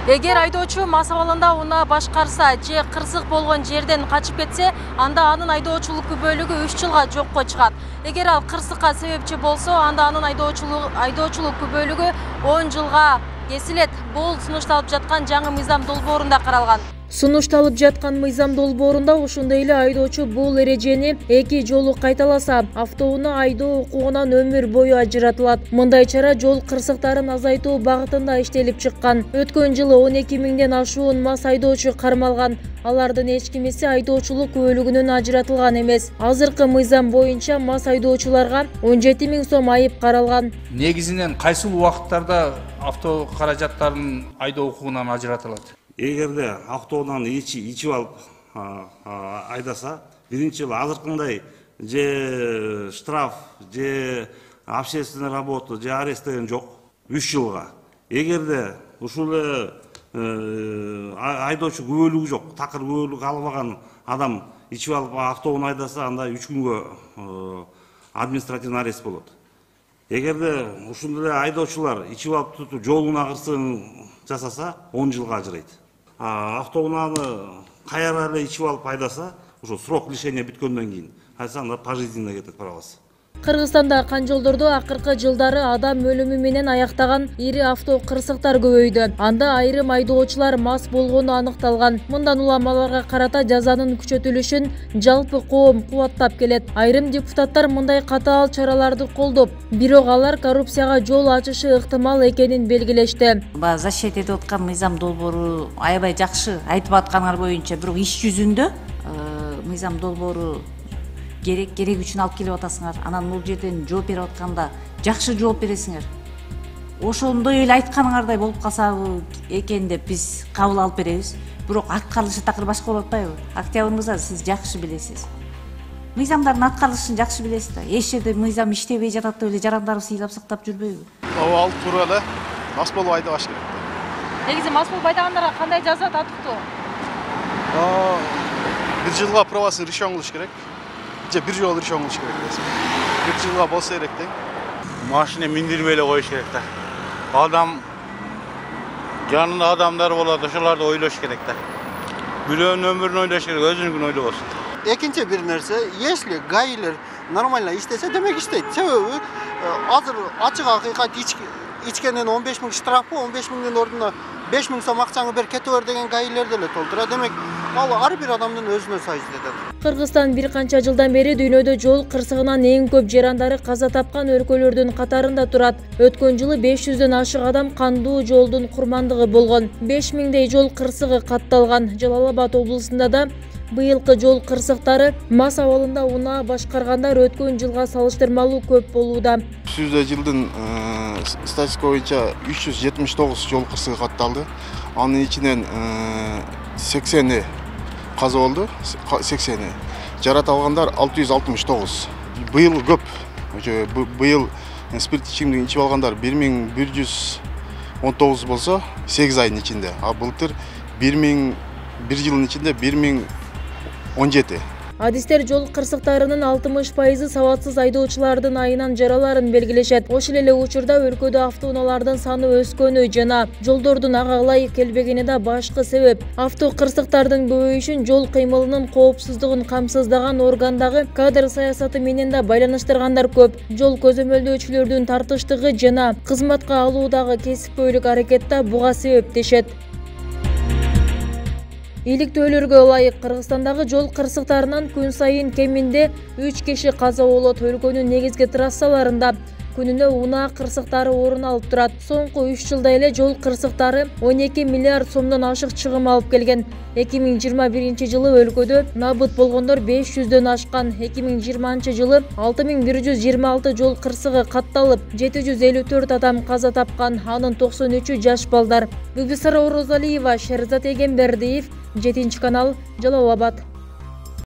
Эгер айдоочу мас абалында унаа башкарса же кырсык болгон жерден качып кетсе, анда анын айдоочулук күбөлүгү 3 жылга жокко чыгат. Эгер ал кырсыкка себепчи болсо, анда анын айдоочулук күбөлүгү 10 жылга кесилет. Бул сунушталып жаткан жаңы мыйзам долбоорунда каралган. Сунушталып жаткан мыйзам долбоорунда ошондой эле айдоочу бул эрежени 2 жолу кайталаса, автоунаа айдоо укугунан өмүр бою ажыратылат. Мындай чара жол кырсыктарын азайтуу багытында иштелип чыккан. Өткөн жылы 12 миңден ашуун мас айдоочу кармалган. Алардын эч кимиси айдоочулук күбөлүгүнөн ажыратылган эмес. Азыркы мыйзам боюнча мас айдоочуларга 17 миң сом айып каралган. Негизинен кайсы убакыттарда авто каражаттарын айдоо укугунан ажыратылат? Эгерде автоунан ичип алып айдаса, биринчи жылы азыркындай же штраф, же общественная работа, же арест деген жок, 3 жылга. Эгерде ушул айдоочу күбөлүгү жок, такыр күбөлүк албаган адам ичип алып автоунаа айдаса, анда 3 күнгө административный арест болот. Эгерде ушундай айдоочулар ичип алып тутуп жолуна кырсыгын жасаса, 10 жылга ажырайт. Автоунааны кайра эле ичип алып айдаса, ошо срок лишения бүткөндөн кийин айдаса, анда пожизненно кетет правасы. Кыргызстанда канжолдордо акыркы жылдары адам өлүмү менен аяктаган ири авто кырсыктар көбөйдү. Анда айрым айдоочулар мас болгону аныкталган. Мындан улам аларга карата жазанын күчөтүлүшүн жалпы коом кубаттап келет. Айрым депутаттар мындай катаал чараларды колдоп, бирок алар коррупцияга жол ачышы ыктымал экенин белгилешти. Защит этип аткан мыйзам долбоору аябай жакшы айтып атканыңар боюнча, бирок иш жүзүндө мыйзам долбоору керек үчүн алып келип атасыңар. Анан бул жерден жооп берип атканда жакшы жооп бересиңер. Ошондой эле айтканыңардай болуп калса экен деп биз кабыл алып беребиз. Бирок аткарылышы такыр башка болуп атпайбы? Октябрь мырза, сиз жакшы билесиз. Мыйзамдардын аткарылышын жакшы билесиз да. Эч жерде мыйзам иштебей жатат деп эле жарандарды сыйлап сактап жүрбөйбү? Ал туура эле. Мас болуп айдабаш керек. Негизи мас болуп айдагандарга кандай жаза татыктуу? 1 жылга правасын решен кылыш керек. Же 1 жолу решен кылыш керек десем. 1 жылга болсо керек тең. Машина миндирбей эле коюш керек да. Адам жанында адамдар болот, ошолорду ойлош керек да. Бирөөнүн өмүрүн ойлош керек, өзүнүnkүн ойлобосун. Экинчи бир нерсе, если гаилер нормально иштесе, демек иштейт. Себеби азыр ачык акыйкат ичкенен 15 миң штрафы, 15 миңдин ордуна 5 миң сом акчаңы бер кете бер деген гаилер деле толтура. Демек, ал ар бир адамдын өзүнө сайыштуу этет. Кыргызстан бир канча жылдан бери дүйнөдө жол кырсыгынан эң көп жарандары каза тапкан өлкөлөрдүн катарында турат. Өткөн жылы 500дөн ашык адам кандуу жолдун курмандыгы болгон. 5 миңдей жол кырсыгы катталган. Жалал Абад облусунда да быйылкы жол кырсыктары мас абалында унаа башкаргандар өткөн жылга салыштырмалуу көп болууда. 300 жылдын статистика боюнча 379 жол кырсыгы катталды. Анын ичинен 80 каза болду, 80. Жарат алгандар 669. Быйыл көп. Быйыл спирт ичимдигин ичип алгандар 1119 болсо, 8 айдын ичинде. А былтыр 1 жылдын ичинде 1017. Адистер жол кырсыктарынын 60% сабатсыз айдоочулардын айынан жараларын белгилешет. Ошол эле учурда өлкөдө автоунаалардын саны өскөнү жана жолдордун ага ылайык келбегени да башкы себеп. Авто кырсыктардын көбөйүшүн жол кыймылынын коопсуздугун камсыздаган органдагы кадр саясаты менен да байланыштыргандар көп. Жол көзөмөлдөөчүлөрдүн тартыштыгы жана кызматка алуудагы кесипкөйлүк аракет да буга себеп дешет. Иликтөөлөргө ылайык Кыргызстандагы жол кырсыктарынан күн сайын кеминде 3 киши каза болот. Өлкөнүн негизги трассаларында күнүнө унаа кырсыктары орун алып турат. Соңку 3 жылда эле жол кырсыктары 12 миллиард сомдон ашык чыгым алып келген. 2021 жылы өлкөдө набыт болгондор 500дөн ашкан. 2020 жылы 6126 жол кырсыгы катталып, 754 адам каза тапкан. Анын 93-ү жаш балдар. Бүбүсара Орозалиева, Шерзат Эгембердиев, 7 канал, Жалал Абад.